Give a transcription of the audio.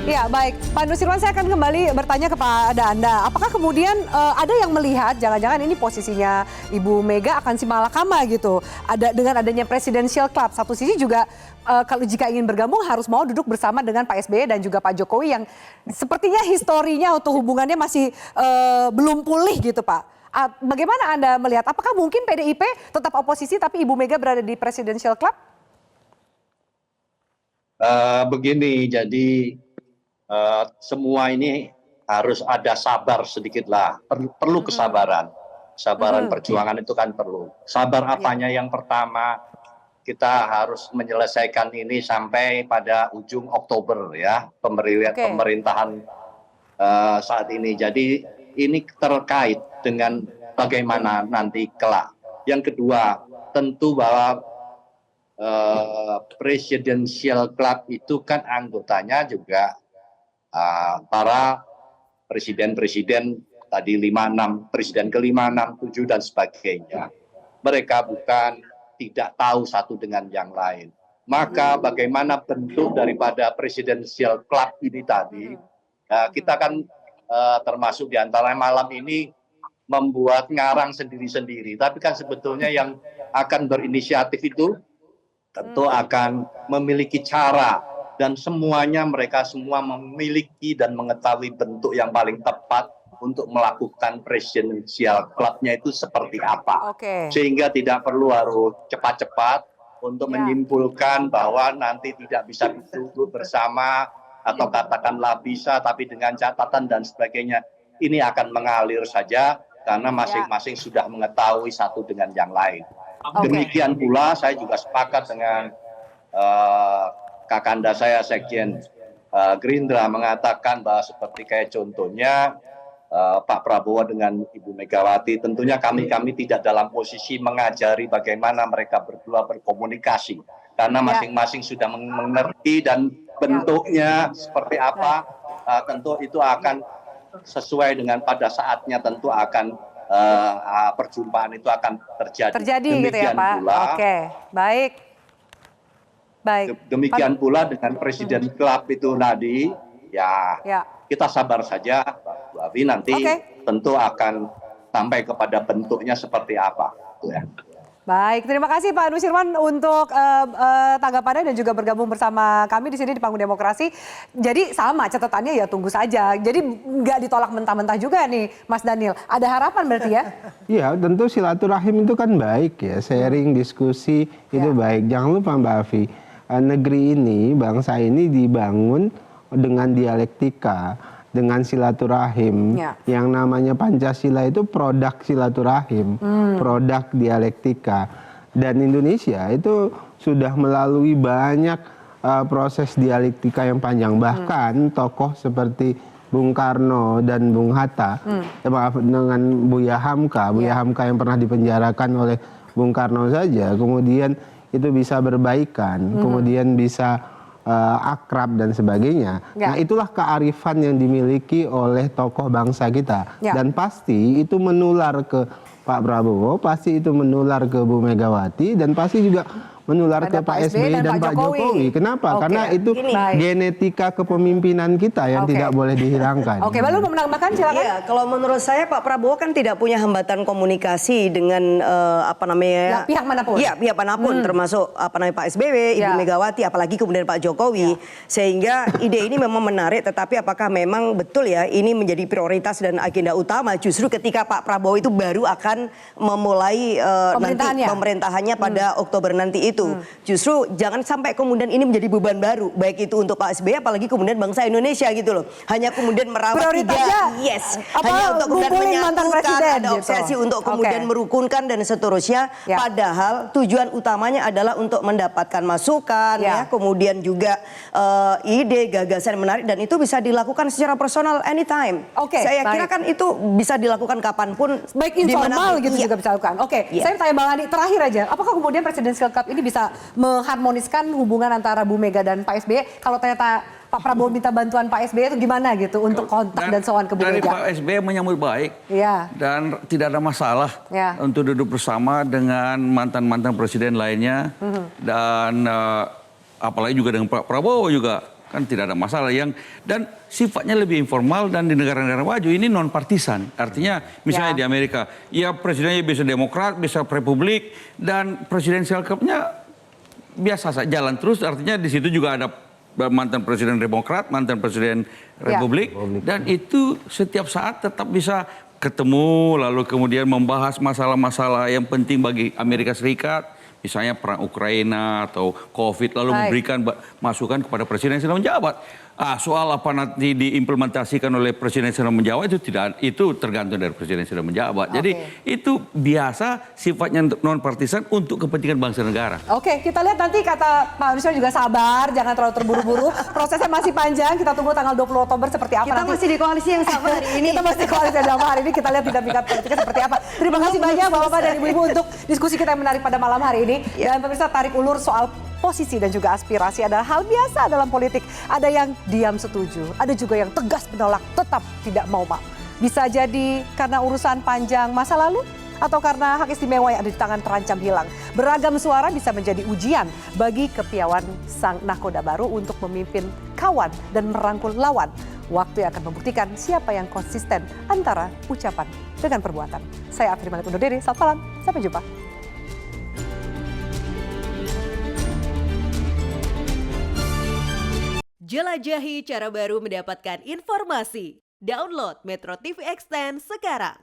Ya, baik. Pak Nusirwan, saya akan kembali bertanya kepada Anda. Apakah kemudian ada yang melihat jangan-jangan ini posisinya Ibu Mega akan simalakama gitu. Ada dengan adanya Presidential Club. Satu sisi juga kalau jika ingin bergabung harus mau duduk bersama dengan Pak SBY dan juga Pak Jokowi yang sepertinya historinya atau hubungannya masih belum pulih gitu, Pak. Bagaimana Anda melihat? Apakah mungkin PDIP tetap oposisi tapi Ibu Mega berada di Presidential Club? Begini, jadi semua ini harus ada sabar sedikit lah. Perlu kesabaran. Kesabaran perjuangan itu kan perlu. Sabar apanya? Yang pertama, kita harus menyelesaikan ini sampai pada ujung Oktober ya, pemerintahan saat ini. Jadi ini terkait dengan bagaimana nanti kelak. Yang kedua, tentu bahwa Presidential Club itu kan anggotanya juga para presiden-presiden tadi 5, 6, presiden ke-5, 6, 7 dan sebagainya. Mereka bukan tidak tahu satu dengan yang lain. Maka bagaimana bentuk daripada Presidential Club ini tadi, kita kan termasuk di antara malam ini membuat ngarang sendiri-sendiri. Tapi kan sebetulnya yang akan berinisiatif itu tentu akan memiliki cara. Dan semuanya mereka semua memiliki dan mengetahui bentuk yang paling tepat untuk melakukan Presidential Club-nya itu seperti apa. Sehingga tidak perlu harus cepat-cepat untuk menyimpulkan bahwa nanti tidak bisa duduk bersama atau katakanlah bisa tapi dengan catatan dan sebagainya. Ini akan mengalir saja karena masing-masing sudah mengetahui satu dengan yang lain. Demikian pula saya juga sepakat dengan kakanda saya Sekjen Gerindra mengatakan bahwa seperti kayak contohnya Pak Prabowo dengan Ibu Megawati, tentunya kami tidak dalam posisi mengajari bagaimana mereka berdua berkomunikasi karena masing-masing sudah mengerti dan bentuknya seperti apa, tentu itu akan sesuai dengan pada saatnya tentu akan perjumpaan itu akan terjadi. Demikian gitu ya, Pak. Pula, baik. Demikian pula dengan Presiden Club itu tadi, ya kita sabar saja, Bu Avi, nanti tentu akan sampai kepada bentuknya seperti apa. Ya. Baik, terima kasih Pak Nusirwan untuk tanggapannya dan juga bergabung bersama kami di sini di Panggung Demokrasi. Jadi sama catatannya ya tunggu saja. Jadi nggak ditolak mentah-mentah juga nih Mas Daniel. Ada harapan berarti ya? Iya, tentu silaturahim itu kan baik ya. Sharing, diskusi itu baik. Jangan lupa Mbak Avi, negeri ini, bangsa ini dibangun dengan dialektika, dengan silaturahim. Yang namanya Pancasila itu produk silaturahim, produk dialektika. Dan Indonesia itu sudah melalui banyak proses dialektika yang panjang. Bahkan tokoh seperti Bung Karno dan Bung Hatta, dengan Buya Hamka, yang pernah dipenjarakan oleh Bung Karno saja, kemudian itu bisa berbaikan, kemudian bisa akrab dan sebagainya. Nah itulah kearifan yang dimiliki oleh tokoh bangsa kita. Dan pasti itu menular ke Pak Prabowo, pasti itu menular ke Bu Megawati, dan pasti juga menular ke Pak SBY dan Pak Jokowi. Kenapa? Karena itu genetika kepemimpinan kita yang tidak boleh dihilangkan. Balu mau menambahkan silakan. Iya, kalau menurut saya Pak Prabowo kan tidak punya hambatan komunikasi dengan pihak manapun. Iya, pihak manapun termasuk Pak SBY, Ibu Megawati, apalagi kemudian Pak Jokowi. Sehingga ide ini memang menarik, tetapi apakah memang betul ya ini menjadi prioritas dan agenda utama justru ketika Pak Prabowo itu baru akan memulai pemerintahannya pada Oktober nanti itu. Justru jangan sampai kemudian ini menjadi beban baru, baik itu untuk Pak SBY apalagi kemudian bangsa Indonesia gitu loh. Hanya kemudian merawat hanya untuk kemudian menyatukan, ada obsesi untuk kemudian merukunkan dan seterusnya. Padahal tujuan utamanya adalah untuk mendapatkan masukan, kemudian juga ide, gagasan menarik, dan itu bisa dilakukan secara personal anytime. Saya kira kan itu bisa dilakukan kapanpun, baik informal gitu juga bisa dilakukan. Saya tanya Bang Andi terakhir aja, apakah kemudian Presidential Club ini bisa mengharmoniskan hubungan antara Bu Mega dan Pak SBY? Kalau ternyata Pak Prabowo minta bantuan Pak SBY itu gimana gitu untuk kontak dan soal ke Bu Mega? Dari Pak SBY menyambut baik dan tidak ada masalah untuk duduk bersama dengan mantan-mantan presiden lainnya dan apalagi juga dengan Pak Prabowo juga. kan tidak ada masalah dan sifatnya lebih informal dan di negara-negara maju ini non partisan. Artinya misalnya di Amerika, ya presidennya bisa Demokrat, bisa Republik dan presidensial clubnya biasa saja jalan terus. Artinya di situ juga ada mantan presiden Demokrat, mantan presiden Republik dan itu setiap saat tetap bisa ketemu lalu kemudian membahas masalah-masalah yang penting bagi Amerika Serikat. Misalnya perang Ukraina atau COVID, lalu memberikan masukan kepada presiden yang sedang menjabat. Soal apa nanti diimplementasikan oleh presiden yang sedang menjabat itu tergantung dari presiden yang sedang menjabat. Jadi itu biasa sifatnya non partisan untuk kepentingan bangsa negara. Oke, kita lihat nanti kata Pak Nusron juga sabar, jangan terlalu terburu-buru. Prosesnya masih panjang, kita tunggu tanggal 20 Oktober seperti apa Kita nanti. masih di koalisi yang sama hari ini. Kita masih koalisi yang sama hari ini, kita lihat dinamika politiknya seperti apa. Terima kasih banyak Bapak-Bapak dan Ibu-Ibu untuk diskusi kita yang menarik pada malam hari ini. Dan pemirsa, tarik ulur soal posisi dan juga aspirasi adalah hal biasa dalam politik. Ada yang diam setuju, ada juga yang tegas menolak, tetap tidak mau Pak. Bisa jadi karena urusan panjang masa lalu, atau karena hak istimewa yang ada di tangan terancam hilang. Beragam suara bisa menjadi ujian bagi kepiawaian sang nakoda baru untuk memimpin kawan dan merangkul lawan. Waktu yang akan membuktikan siapa yang konsisten antara ucapan dengan perbuatan. Saya Afri Malik undur diri, selamat malam, sampai jumpa. Jelajahi cara baru mendapatkan informasi. Download Metro TV Extend sekarang.